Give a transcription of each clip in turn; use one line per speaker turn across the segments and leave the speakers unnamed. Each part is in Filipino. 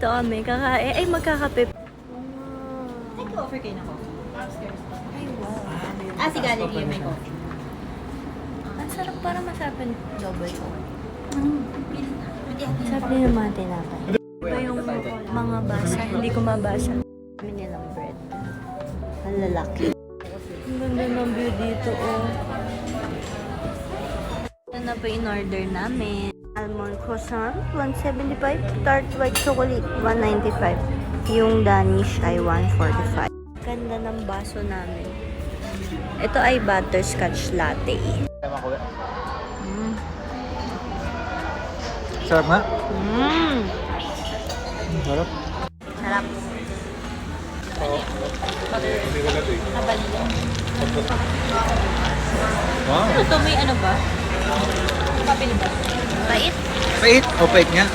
Ito kami, kakain. Ay, magkakape.
Nag-offer kayo na coffee?
Ay, wow.
Si Gallery may coffee.
Ang sarap, parang masarap yung double O.
Sarap.
Sarap din yung mga tinapay. Iba yung mga basa, hindi ko mabasa. Kami nilang bread. Ang lalaki. Ang ganda ng view dito, oh. Ito na pa in order namin. Almond croissant, 175. Tart white chocolate, 195. Yung Danish ay 145. Ganda ng baso namin. Ito ay butterscotch latte.
Sarap nga. Sarap.
Sarap.
Wow.
Ito may ano ba? Papili ba?
Pait.
Pait. O, pait nga.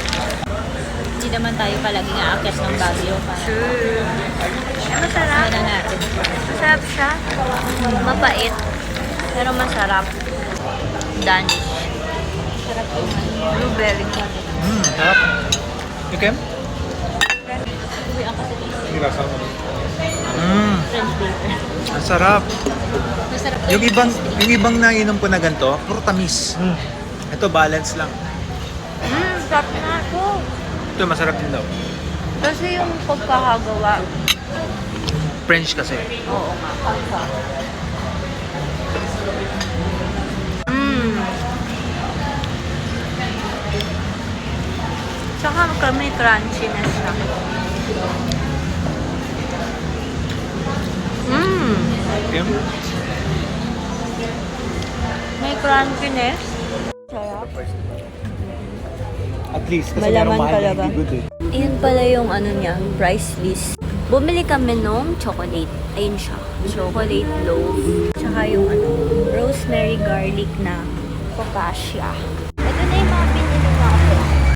Hindi naman tayo palaging aakyat ng Baguio.
Sure. Ay, masarap.
Ano natin?
Masarap siya. Mapait. Pero masarap. Danish.
Sarap yung
Blueberry.
Sarap. Ikem?
uwi ang kasi French baker.
Ang sarap.
Masarap
Yung ibang nainom ko na ganito, puro tamis. Ito, balance lang.
Sarap na ito.
Ito, masarap din daw.
Kasi yung pagkakagawa.
French kasi.
Oo nga. Tsaka kami crunchy na siya.
Ikem?
May crunchiness. Sarap.
At least, kasi
Malaman
merong mahal na
talaga.
hindi good eh.
Ayan pala yung ano niya, price list. Bumili kami nung chocolate. Ayun siya. Chocolate loaf. Tsaka yung ano, rosemary garlic na focaccia.